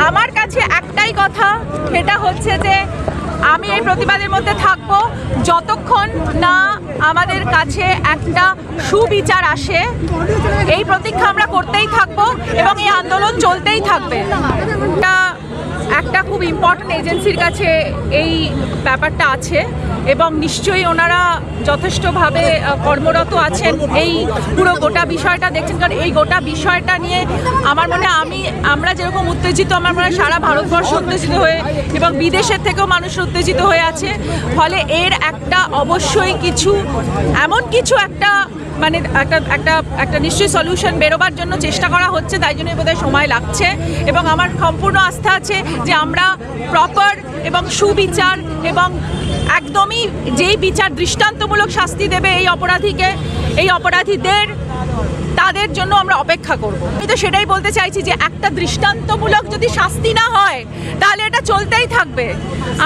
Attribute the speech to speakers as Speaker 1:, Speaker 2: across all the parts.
Speaker 1: আমার কাছে একটাই কথা, সেটা হচ্ছে যে আমি এই প্রতিবাদের মধ্যে থাকব যতক্ষণ না আমাদের কাছে একটা সুবিচার আসে। এই প্রতীক্ষা আমরা করতেই থাকব এবং এই আন্দোলন চলতেই থাকবে। একটা খুব ইম্পর্টেন্ট এজেন্সির কাছে এই ব্যাপারটা আছে এবং নিশ্চয়ই ওনারা যথেষ্টভাবে কর্মরত আছেন এই পুরো গোটা বিষয়টা দেখছেন। কারণ এই গোটা বিষয়টা নিয়ে আমার মনে আমরা যেরকম উত্তেজিত, আমার মনে হয় সারা ভারতবর্ষ উত্তেজিত হয়ে এবং বিদেশের থেকেও মানুষ উত্তেজিত হয়ে আছে। ফলে এর একটা অবশ্যই এমন কিছু একটা মানে একটা নিশ্চয়ই সলিউশন বেরোবার জন্য চেষ্টা করা হচ্ছে, তাই জন্যই বোধহয় সময় লাগছে। এবং আমার সম্পূর্ণ আস্থা আছে যে আমরা প্রপার এবং সুবিচার এবং একদমই যেই বিচার দৃষ্টান্তমূলক শাস্তি দেবে এই অপরাধীদের, তাদের জন্য আমরা অপেক্ষা করব। আমি তো সেটাই বলতে চাইছি যে একটা দৃষ্টান্তমূলক যদি শাস্তি না হয় তাহলে এটা চলতেই থাকবে।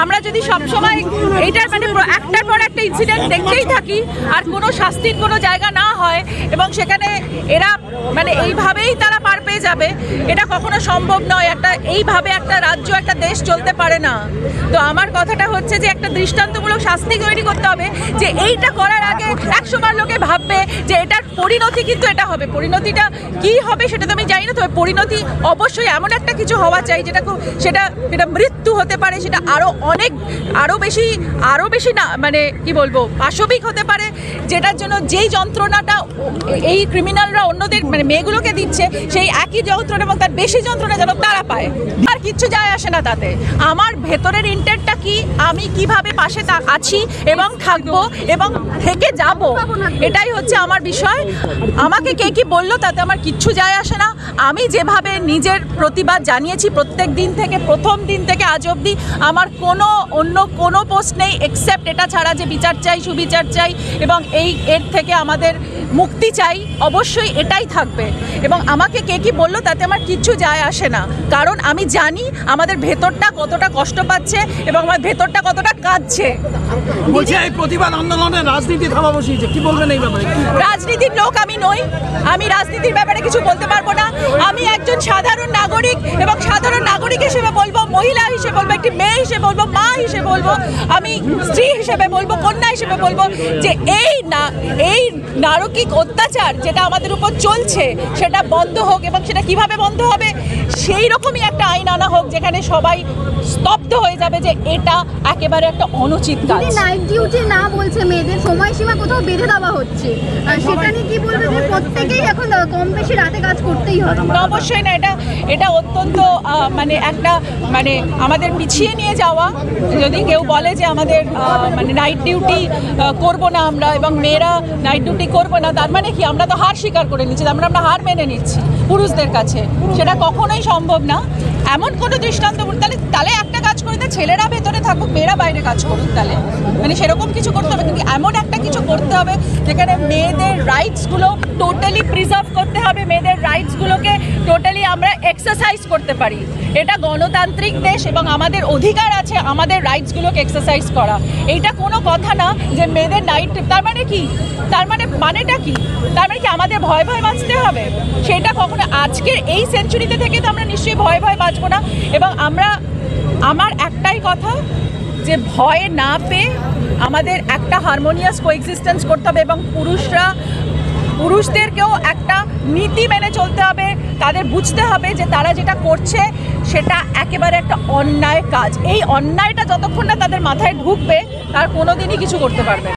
Speaker 1: আমরা যদি সবসময় এইটার মানে একটার পর একটা ইনসিডেন্ট দেখতেই থাকি আর কোনো শাস্তির কোনো জায়গা না হয় এবং সেখানে এরা মানে এইভাবেই তারা পার পেয়ে যাবে, এটা কখনো সম্ভব নয়। এইভাবে একটা রাজ্য, একটা দেশ চলতে পারে না। তো আমার কথাটা হচ্ছে যে একটা দৃষ্টান্তমূলক শাস্তি তৈরি করতে হবে, যে এইটা করার আগে 100 বার লোকে ভাববে যে এটার পরিণতি কিন্তু এটা হবে। পরিণতিটা কি হবে সেটা তো আমি জানি না, তবে পরিণতি অবশ্যই এমন একটা কিছু হওয়া চাই সেটা মৃত্যু হতে পারে, সেটা আরো বেশি না মানে কি বলবো পাশবিক হতে পারে, যেটার জন্য যেই যন্ত্রণাটা এই ক্রিমিনালরা অন্যদের মানে মেয়েগুলোকে দিচ্ছে সেই একই যন্ত্রণা এবং তার বেশি যন্ত্রণা যেন তারা পায়। আর কিচ্ছু যায় আসে না তাতে। আমার ভেতরের ইন্টেন্টটা কি, আমি কিভাবে পাশে আছি এবং থাকবো এবং থেকে যাব, এটাই হচ্ছে আমার বিষয়। আমাকে কে কি বললো তাতে আমার কিচ্ছু যায় আসে না। আমি যেভাবে নিজের প্রতিবাদ জানিয়েছি প্রত্যেক দিন থেকে, প্রথম দিন থেকে আজ অবধি, আমার অন্য কোনো পোস্ট নেই এক্সেপ্ট এটা ছাড়া যে বিচার চাই, সুবিচার চাই এবং এর থেকে আমাদের মুক্তি চাই। অবশ্যই এটাই থাকবে এবং আমাকে কে কি বললো তাতে আমার কিচ্ছু যায় আসে না, কারণ আমি জানি আমাদের ভেতরটা কতটা কষ্ট পাচ্ছে এবং আমার ভেতরটা কতটা কাঁদছে।
Speaker 2: এই প্রতিবাদ আন্দোলনে রাজনীতি থামা বসিয়েছে, কি বলবেন এই ব্যাপারে?
Speaker 1: রাজনীতির লোক আমি নই, আমি রাজনীতির ব্যাপারে কিছু বলতে পারবো না। আমি একজন সাধারণ নাগরিক এবং সাধারণ নাগরিক হিসেবে বলবো, মহিলা হিসেবে বলবো, একটি মেয়ে হিসেবে বলবো, মা হিসেবে বলবো, আমি স্ত্রী হিসেবে বলবো, কন্যা হিসেবে বলবো যে এই নারকীয় অত্যাচার যেটা আমাদের উপর চলছে সেটা বন্ধ হোক এবং সেটা কিভাবে বন্ধ হবে সেই রকমই একটা আইন আনা হোক যেখানে সবাই স্তব্ধ হয়ে যাবে যে এটা একেবারে একটা অনুচিত কাজ।
Speaker 3: নাইট ডিউটি না বলছে, মেয়েদের সময়সীমা কোথাও বেঁধে দেওয়া হচ্ছে, আর সেটা নিয়ে কি বলবে যে প্রত্যেকেই এখন কম বেশি রাতে কাজ করতেই হয়?
Speaker 1: অবশ্যই না, এটা অত্যন্ত মানে একটা মানে আমাদের পিছিয়ে নিয়ে যাওয়া। যদি কেউ বলে যে আমাদের মানে নাইট ডিউটি করব না আমরা এবং মেয়েরা নাইট ডিউটি করবো না, তার মানে কি আমরা তো হার স্বীকার করে নিচ্ছি, আমরা হার মেনে নিচ্ছি পুরুষদের কাছে। সেটা কখনোই সম্ভব না। এমন কোনো দৃষ্টান্ত তাহলে একটা কাজ করে দেয়, ছেলেরা ভেতরে থাকুক, মেয়েরা বাইরে কাজ করুক, তাহলে মানে সেরকম কিছু করতে হবে। কিন্তু এমন একটা কিছু করতে হবে যেখানে মেয়েদের রাইটসগুলো টোটালি প্রিজার্ভ করতে হবে, মেয়েদের রাইটসগুলোকে টোটালি আমরা এক্সারসাইজ করতে পারি। এটা গণতান্ত্রিক দেশ এবং আমাদের অধিকার আছে আমাদের রাইটসগুলোকে এক্সারসাইজ করা। এইটা কোনো কথা না যে মেয়েদের নাইট, তার মানে কি, মানেটা কি, তার মানে কি আমাদের ভয় বাঁচতে হবে? সেটা কখনো আজকের এই সেঞ্চুরিতে থেকে তো আমরা নিশ্চয়ই ভয় বাঁচবো না। এবং আমার একটাই কথা যে ভয় না পেয়ে আমাদের একটা হারমোনিয়াস কোএক্সিস্টেন্স করতে হবে এবং পুরুষদেরকেও একটা নীতি মেনে চলতে হবে। তাদের বুঝতে হবে যে তারা যেটা করছে সেটা একেবারে একটা অন্যায় কাজ। এই অন্যায়টা যতক্ষণ না তাদের মাথায় ঢুকবে তার কোনোদিনই কিছু করতে পারবে না।